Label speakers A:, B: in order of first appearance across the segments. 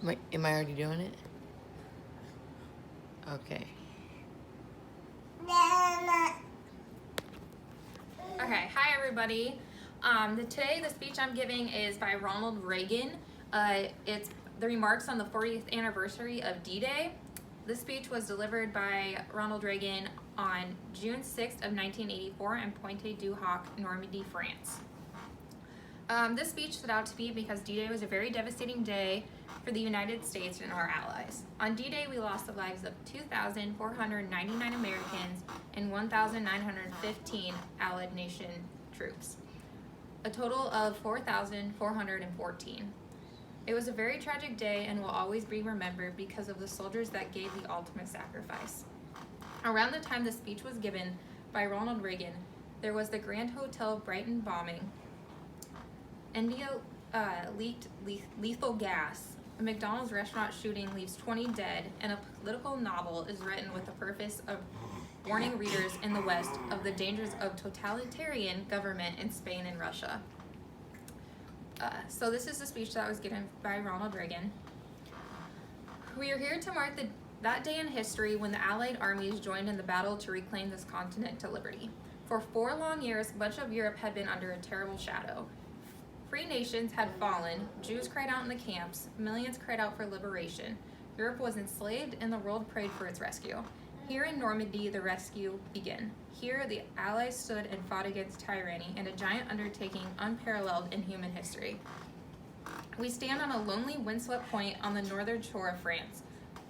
A: Am I already doing it? Okay.
B: Okay, hi everybody. Today the speech I'm giving is by Ronald Reagan. It's the remarks on the 40th anniversary of D-Day. This speech was delivered by Ronald Reagan on June 6th of 1984 in Pointe-du-Hoc, Normandy, France. This speech stood out to me because D-Day was a very devastating day for the United States and our allies. On D-Day, we lost the lives of 2,499 Americans and 1,915 Allied nation troops, a total of 4,414. It was a very tragic day and will always be remembered because of the soldiers that gave the ultimate sacrifice. Around the time the speech was given by Ronald Reagan, there was the Grand Hotel Brighton bombing. India leaked lethal gas. A McDonald's restaurant shooting leaves 20 dead, and a political novel is written with the purpose of warning readers in the West of the dangers of totalitarian government in Spain and Russia. So this is the speech that was given by Ronald Reagan. We are here to mark that day in history when the Allied armies joined in the battle to reclaim this continent to liberty. For 4 long years, much of Europe had been under a terrible shadow. Free nations had fallen, Jews cried out in the camps, millions cried out for liberation. Europe was enslaved and the world prayed for its rescue. Here in Normandy, the rescue began. Here, the Allies stood and fought against tyranny in a giant undertaking unparalleled in human history. We stand on a lonely, windswept point on the northern shore of France.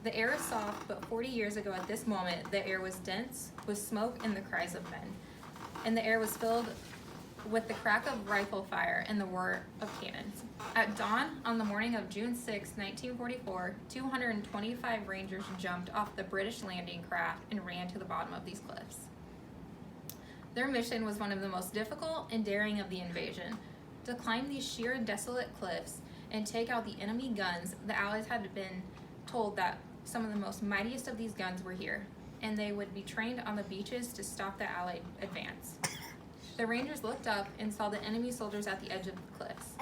B: The air is soft, but 40 years ago at this moment, the air was dense with smoke and the cries of men. And the air was filled with the crack of rifle fire and the roar of cannons. At dawn, on the morning of June 6, 1944, 225 Rangers jumped off the British landing craft and ran to the bottom of these cliffs. Their mission was one of the most difficult and daring of the invasion. To climb these sheer, desolate cliffs and take out the enemy guns, the Allies had been told that some of the most mightiest of these guns were here, and they would be trained on the beaches to stop the Allied advance. The Rangers looked up and saw the enemy soldiers at the edge of the cliffs,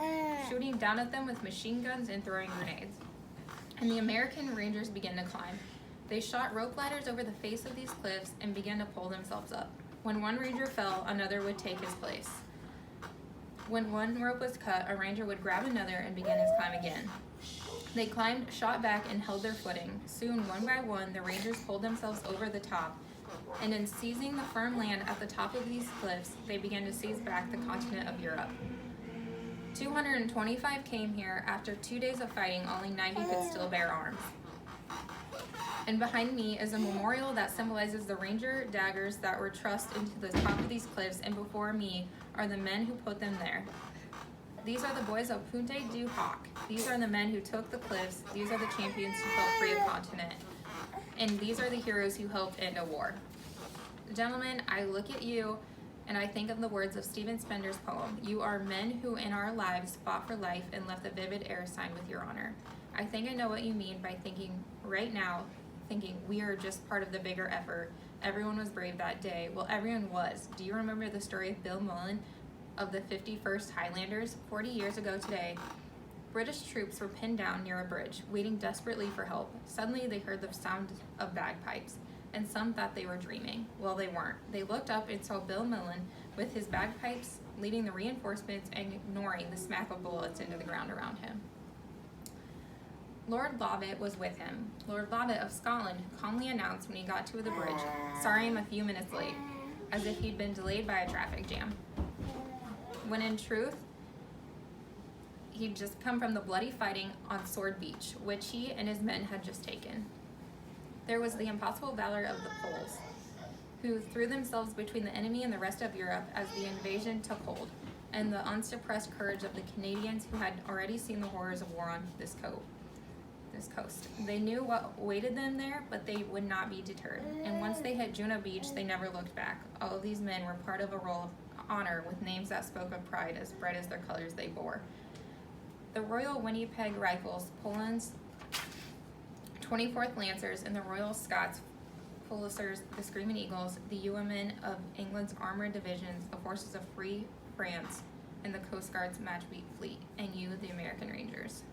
B: shooting down at them with machine guns and throwing grenades. And the American Rangers began to climb. They shot rope ladders over the face of these cliffs and began to pull themselves up. When one Ranger fell, another would take his place. When one rope was cut, a Ranger would grab another and begin his climb again. They climbed, shot back, and held their footing. Soon, one by one, the Rangers pulled themselves over the top, and in seizing the firm land at the top of these cliffs, they began to seize back the continent of Europe. 225 came here. After 2 days of fighting, only 90 could still bear arms. And behind me is a memorial that symbolizes the Ranger daggers that were trussed into the top of these cliffs, and before me are the men who put them there. These are the boys of Pointe-du-Hoc. These are the men who took the cliffs. These are the champions who helped free a continent. And these are the heroes who helped end a war. Gentlemen, I look at you and I think of the words of Stephen Spencer's poem. You are men who in our lives fought for life and left a vivid air sign with your honor. I think I know what you mean by thinking we are just part of the bigger effort. Everyone was brave that day. Well, everyone was. Do you remember the story of Bill Mullen of the 51st Highlanders? 40 years ago today, British troops were pinned down near a bridge, waiting desperately for help. Suddenly, they heard the sound of bagpipes, and some thought they were dreaming. Well, they weren't. They looked up and saw Bill Mullen with his bagpipes leading the reinforcements and ignoring the smack of bullets into the ground around him. Lord Lovat was with him. Lord Lovat of Scotland calmly announced when he got to the bridge, "Sorry, I'm a few minutes late," as if he'd been delayed by a traffic jam. When in truth, he'd just come from the bloody fighting on Sword Beach, which he and his men had just taken. There was the impossible valor of the Poles, who threw themselves between the enemy and the rest of Europe as the invasion took hold, and the unsuppressed courage of the Canadians who had already seen the horrors of war on this coast. They knew what awaited them there, but they would not be deterred. And once they hit Juno Beach, they never looked back. All of these men were part of a roll of honor with names that spoke of pride as bright as their colors they bore. The Royal Winnipeg Rifles, Poland's 24th Lancers, and the Royal Scots Policers, the Screaming Eagles, the Yeomen of England's armored divisions, the forces of Free France, and the Coast Guard's Matchbeat Fleet, and you, the American Rangers.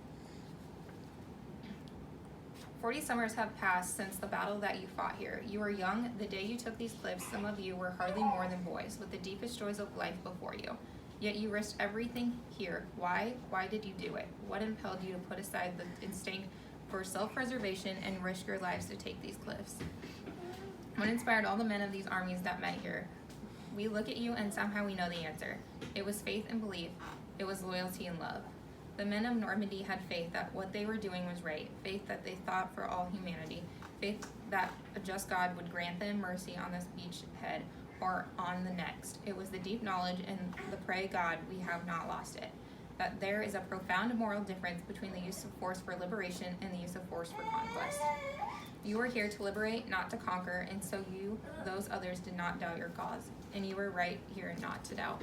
B: 40 summers have passed since the battle that you fought here. You were young the day you took these cliffs. Some of you were hardly more than boys, with the deepest joys of life before you. Yet you risked everything here. Why? Why did you do it? What impelled you to put aside the instinct for self-preservation and risk your lives to take these cliffs? What inspired all the men of these armies that met here? We look at you and somehow we know the answer. It was faith and belief. It was loyalty and love. The men of Normandy had faith that what they were doing was right, faith that they thought for all humanity, faith that a just God would grant them mercy on this beachhead or on the next. It was the deep knowledge and the pray God we have not lost it, that there is a profound moral difference between the use of force for liberation and the use of force for conquest. You were here to liberate, not to conquer, and so you, those others, did not doubt your cause, and you were right here not to doubt.